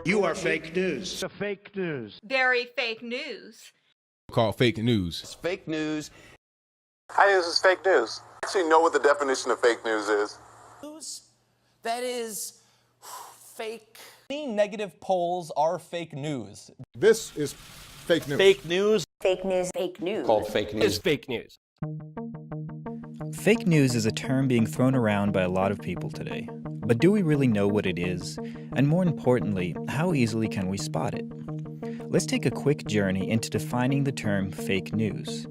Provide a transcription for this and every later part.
You are fake news. The fake news. Very fake news. Called fake news. It's fake news. Hi, this is fake news. I actually know what the definition of fake news is. News that is fake. Any negative polls are fake news. This is fake news. Fake news. Fake news. Fake news. Called fake news. Is fake news. Fake news is a term being thrown around by a lot of people today. But do we really know what it is? And more importantly, how easily can we spot it? Let's take a quick journey into defining the term fake news.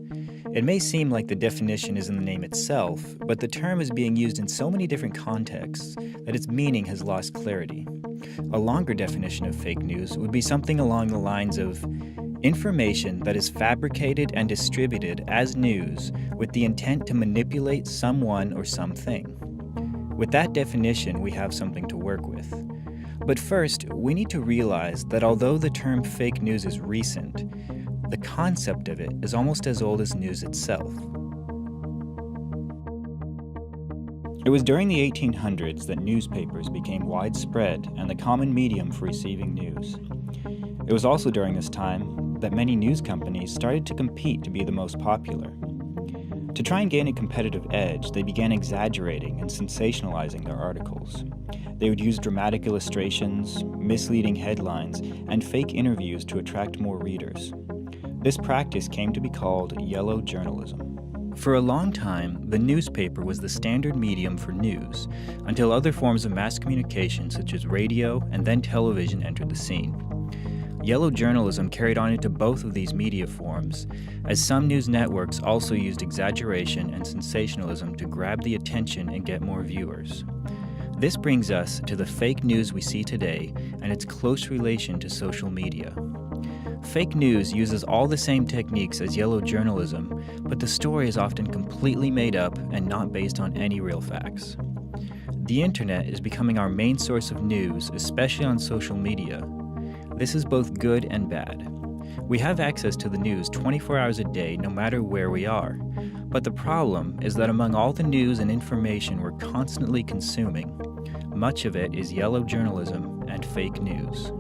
It may seem like the definition is in the name itself, but the term is being used in so many different contexts that its meaning has lost clarity. A longer definition of fake news would be something along the lines of information that is fabricated and distributed as news with the intent to manipulate someone or something. With that definition, we have something to work with. But first, we need to realize that although the term fake news is recent, the concept of it is almost as old as news itself. It was during the 1800s that newspapers became widespread and the common medium for receiving news. It was also during this time that many news companies started to compete to be the most popular. To try and gain a competitive edge, they began exaggerating and sensationalizing their articles. They would use dramatic illustrations, misleading headlines, and fake interviews to attract more readers. This practice came to be called yellow journalism. For a long time, the newspaper was the standard medium for news, until other forms of mass communication such as radio and then television entered the scene. Yellow journalism carried on into both of these media forms, as some news networks also used exaggeration and sensationalism to grab the attention and get more viewers. This brings us to the fake news we see today and its close relation to social media. Fake news uses all the same techniques as yellow journalism, but the story is often completely made up and not based on any real facts. The internet is becoming our main source of news, especially on social media. This is both good and bad. We have access to the news 24 hours a day, no matter where we are. But the problem is that among all the news and information we're constantly consuming, much of it is yellow journalism and fake news.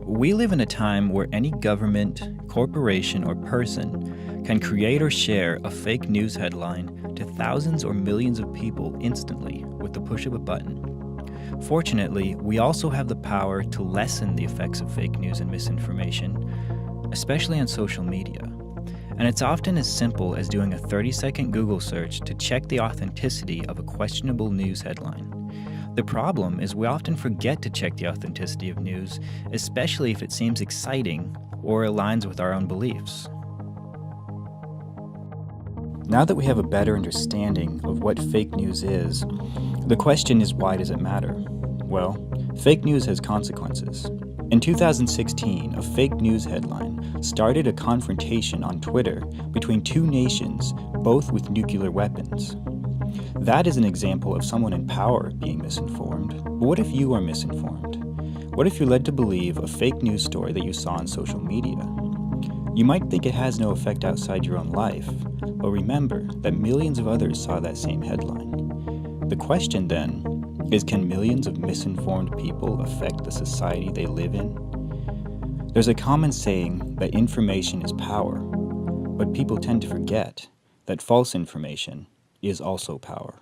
We live in a time where any government, corporation, or person can create or share a fake news headline to thousands or millions of people instantly with the push of a button. Fortunately, we also have the power to lessen the effects of fake news and misinformation, especially on social media. And it's often as simple as doing a 30-second Google search to check the authenticity of a questionable news headline. The problem is we often forget to check the authenticity of news, especially if it seems exciting or aligns with our own beliefs. Now that we have a better understanding of what fake news is, the question is, why does it matter? Well, fake news has consequences. In 2016, a fake news headline started a confrontation on Twitter between two nations, both with nuclear weapons. That is an example of someone in power being misinformed. But what if you are misinformed? What if you're led to believe a fake news story that you saw on social media? You might think it has no effect outside your own life, but remember that millions of others saw that same headline. The question then is, can millions of misinformed people affect the society they live in? There's a common saying that information is power, but people tend to forget that false information is also power.